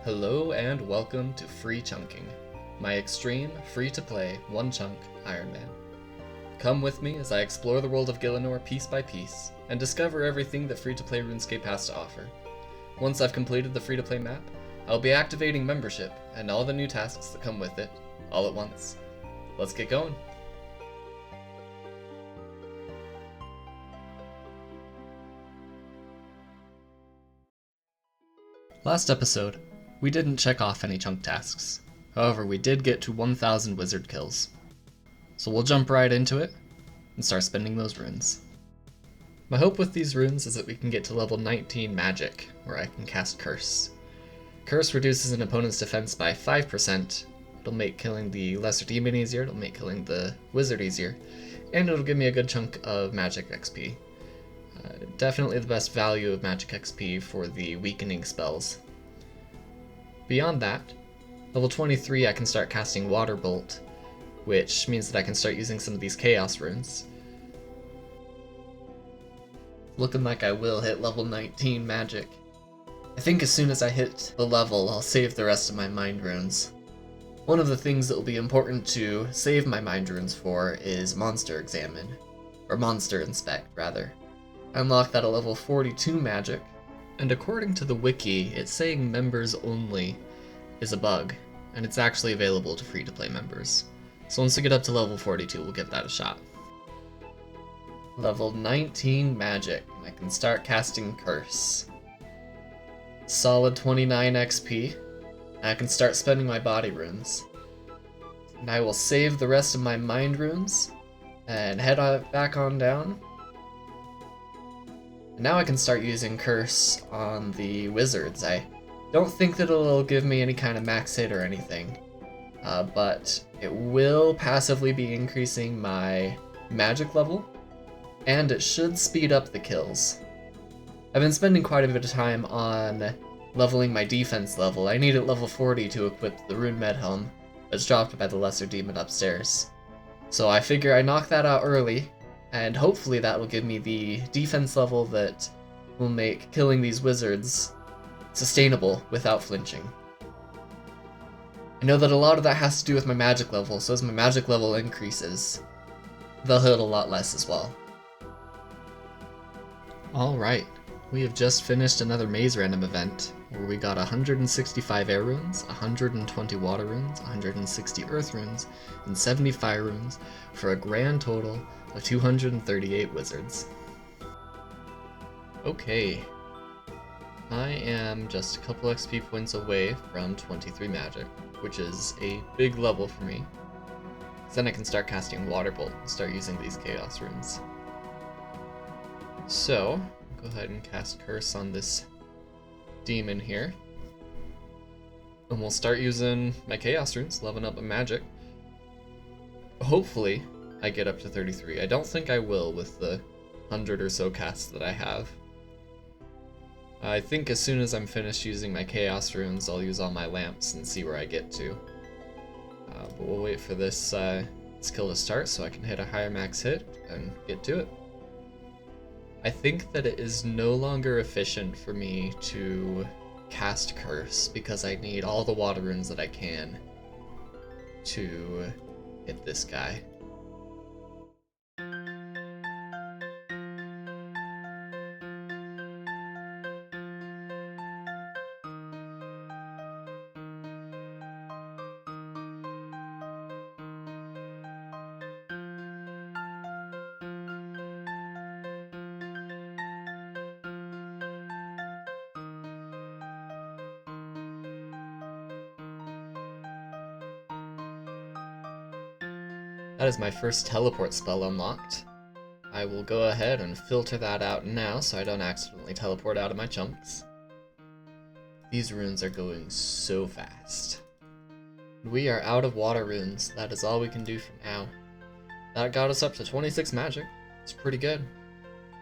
Hello and welcome to Free Chunking, my extreme, free-to-play, one-chunk Iron Man. Come with me as I explore the world of Gielinor piece by piece, and discover everything that free-to-play RuneScape has to offer. Once I've completed the free-to-play map, I'll be activating membership and all the new tasks that come with it, all at once. Let's get going! Last episode, we didn't check off any chunk tasks. However, we did get to 1,000 wizard kills. So we'll jump right into it and start spending those runes. My hope with these runes is that we can get to level 19 magic, where I can cast Curse. Curse reduces an opponent's defense by 5%, it'll make killing the lesser demon easier, it'll make killing the wizard easier, and it'll give me a good chunk of magic XP. Definitely the best value of magic XP for the weakening spells. Beyond that, level 23 I can start casting Water Bolt, which means that I can start using some of these Chaos runes. Looking like I will hit level 19 magic. I think as soon as I hit the level, I'll save the rest of my mind runes. One of the things that will be important to save my mind runes for is Monster Examine, or Monster Inspect, rather. I unlocked that at level 42 magic, and according to the wiki, it's saying members only is a bug, and it's actually available to free-to-play members. So once we get up to level 42, we'll give that a shot. Level 19 magic, and I can start casting Curse. Solid 29 XP, and I can start spending my body runes. And I will save the rest of my mind runes, and head back on down. And now I can start using Curse on the wizards. I don't think that it'll give me any kind of max hit or anything, but it will passively be increasing my magic level, and it should speed up the kills. I've been spending quite a bit of time on leveling my defense level. I need at level 40 to equip the Rune Med Helm that's dropped by the lesser demon upstairs. So I figure I knock that out early, and hopefully that will give me the defense level that will make killing these wizards sustainable without flinching. I know that a lot of that has to do with my magic level, so as my magic level increases, they'll hit a lot less as well. Alright, we have just finished another maze random event, where we got 165 air runes, 120 water runes, 160 earth runes, and 70 fire runes, for a grand total of 238 wizards. Okay, I am just a couple XP points away from 23 magic, which is a big level for me. Then I can start casting Water Bolt and start using these Chaos runes. So, go ahead and cast Curse on this demon here. And we'll start using my Chaos runes, leveling up my magic. Hopefully, I get up to 33. I don't think I will with the 100 or so casts that I have. I think as soon as I'm finished using my Chaos runes, I'll use all my lamps and see where I get to. But we'll wait for this skill to start so I can hit a higher max hit and get to it. I think that it is no longer efficient for me to cast Curse because I need all the water runes that I can to hit this guy. That is my first teleport spell unlocked. I will go ahead and filter that out now so I don't accidentally teleport out of my chunks. These runes are going so fast. We are out of water runes. That is all we can do for now. That got us up to 26 magic. It's pretty good.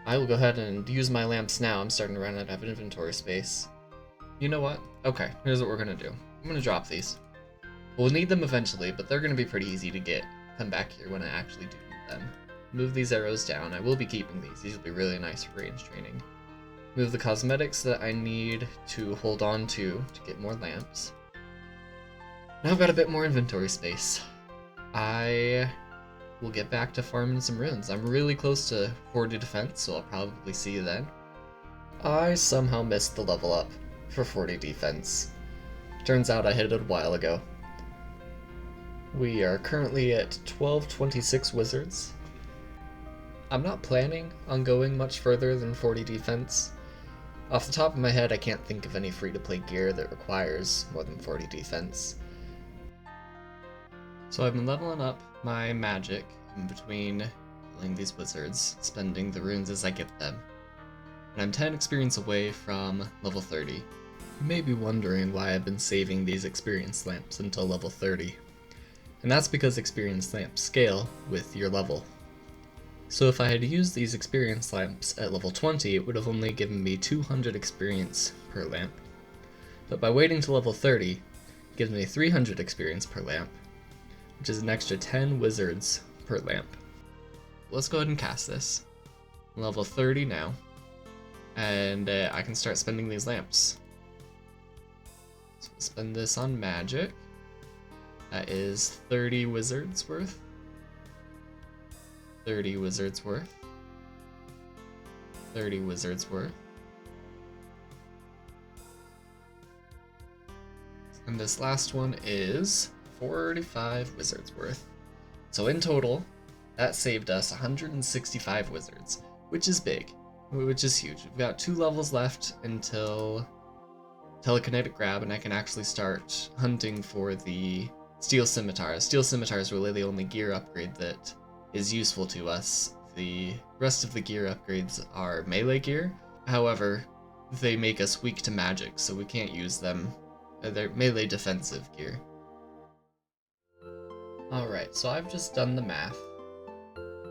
I will go ahead and use my lamps now. I'm starting to run out of inventory space. You know what? Okay, here's what we're gonna do. I'm gonna drop these. We'll need them eventually, but they're gonna be pretty easy to get. Come back here when I actually do need them. Move these arrows down. I will be keeping these. These will be really nice for range training. move the cosmetics that I need to hold on to get more lamps. Now I've got a bit more inventory space. I will get back to farming some runes. I'm really close to 40 defense, so I'll probably see you then. I somehow missed the level up for 40 defense. Turns out I hit it a while ago. We are currently at 1226 wizards. I'm not planning on going much further than 40 defense. Off the top of my head, I can't think of any free-to-play gear that requires more than 40 defense. So I've been leveling up my magic in between killing these wizards, spending the runes as I get them. And I'm 10 experience away from level 30. You may be wondering why I've been saving these experience lamps until level 30. And that's because experience lamps scale with your level. So if I had used these experience lamps at level 20, it would have only given me 200 experience per lamp. But by waiting to level 30, it gives me 300 experience per lamp, which is an extra 10 wizards per lamp. Let's go ahead and cast this. Level 30 now, and I can start spending these lamps. So we'll spend this on magic. That is 30 wizards worth. 30 wizards worth. 30 wizards worth. And this last one is 45 wizards worth. So in total, that saved us 165 wizards, which is big, which is huge. We've got 2 levels left until Telekinetic Grab, and I can actually start hunting for the Steel Scimitar. Steel Scimitar is really the only gear upgrade that is useful to us. The rest of the gear upgrades are melee gear. However, they make us weak to magic, so we can't use them. They're melee defensive gear. Alright, so I've just done the math,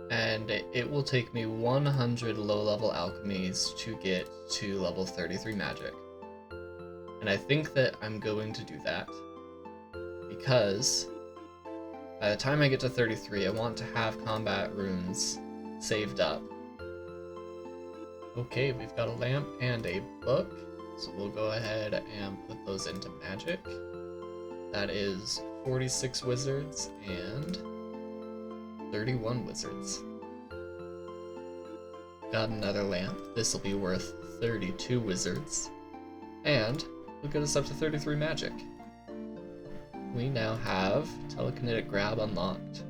and it will take me 100 low-level alchemies to get to level 33 magic. And I think that I'm going to do that, because by the time I get to 33, I want to have combat runes saved up. Okay, we've got a lamp and a book, so we'll go ahead and put those into magic. That is 46 wizards and 31 wizards. Got another lamp. This will be worth 32 wizards. And we'll get us up to 33 magic. We now have Telekinetic Grab unlocked.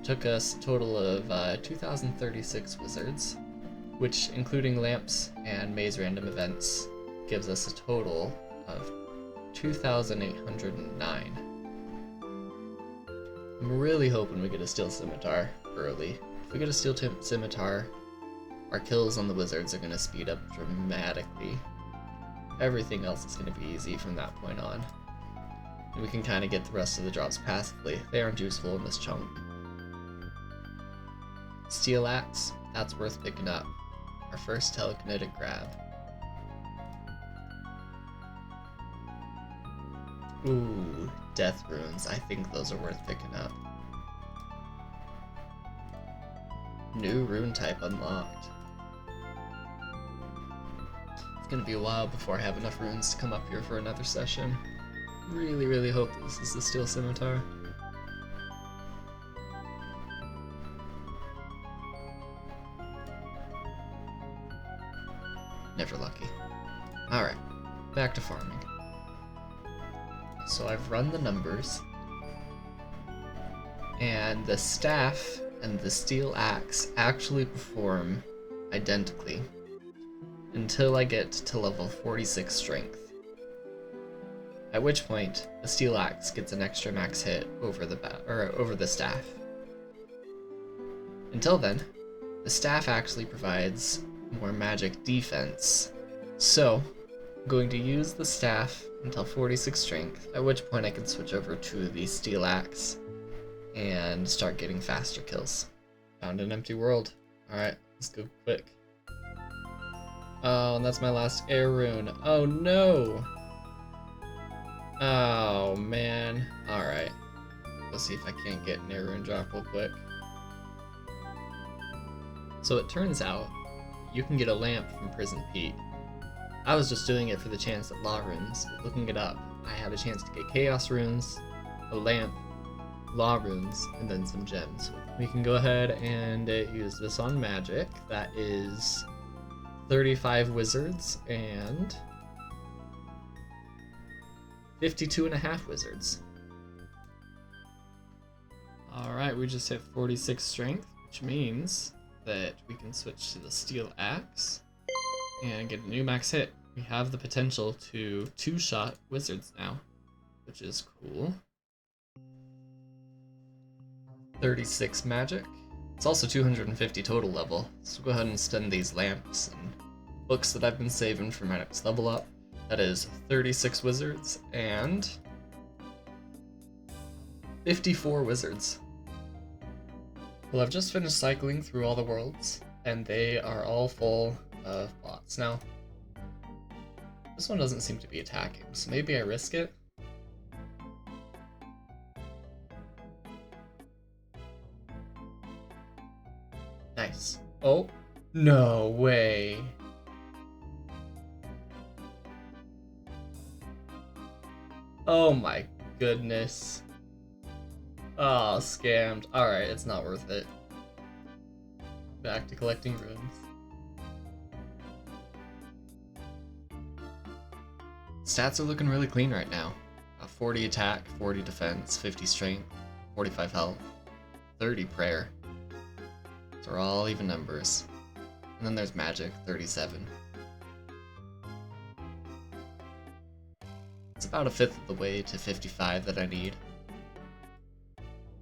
Took us a total of 2,036 wizards, which, including lamps and maze random events, gives us a total of 2,809. I'm really hoping we get a Steel Scimitar early. If we get a Steel Scimitar, our kills on the wizards are going to speed up dramatically. Everything else is going to be easy from that point on. And we can kind of get the rest of the drops passively. They aren't useful in this chunk. Steel Axe, that's worth picking up. Our first Telekinetic Grab. Ooh, Death Runes. I think those are worth picking up. New rune type unlocked. It's gonna be a while before I have enough runes to come up here for another session. Really, really hope this is the Steel Scimitar. Never lucky. Alright, back to farming. So I've run the numbers, and the staff and the steel axe actually perform identically until I get to level 46 strength. At which point, the steel axe gets an extra max hit over the staff. Until then, the staff actually provides more magic defense. So, I'm going to use the staff until 46 strength, at which point I can switch over to the steel axe and start getting faster kills. Found an empty world. Alright, let's go quick. Oh, and that's my last air rune. Oh no! Oh man. Alright. Let's see if I can't get an air rune drop real quick. So it turns out you can get a lamp from Prison Pete. I was just doing it for the chance at law runes, but looking it up, I have a chance to get chaos runes, a lamp, law runes, and then some gems. We can go ahead and use this on magic. That is 35 wizards and 52.5 wizards. Alright, we just hit 46 strength, which means that we can switch to the steel axe and get a new max hit. We have the potential to two-shot wizards now, which is cool. 36 magic. It's also 250 total level, so go ahead and spend these lamps and books that I've been saving for my next level up. That is 36 wizards and 54 wizards. Well, I've just finished cycling through all the worlds, and they are all full of bots. Now, this one doesn't seem to be attacking, so maybe I risk it. Nice. Oh, no way. Oh my goodness. Oh, scammed. Alright, it's not worth it. Back to collecting runes. Stats are looking really clean right now. 40 attack, 40 defense, 50 strength, 45 health, 30 prayer. Those are all even numbers. And then there's magic, 37. It's about a fifth of the way to 55 that I need.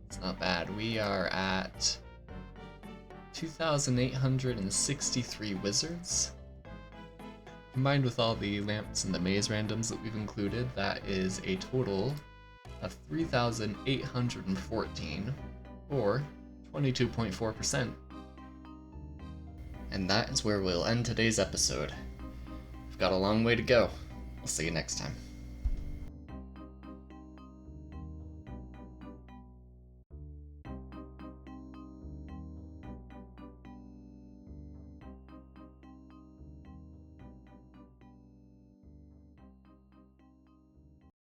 It's not bad. We are at 2,863 wizards. Combined with all the lamps and the maze randoms that we've included, that is a total of 3,814, or 22.4%. And that is where we'll end today's episode. We've got a long way to go. I'll see you next time.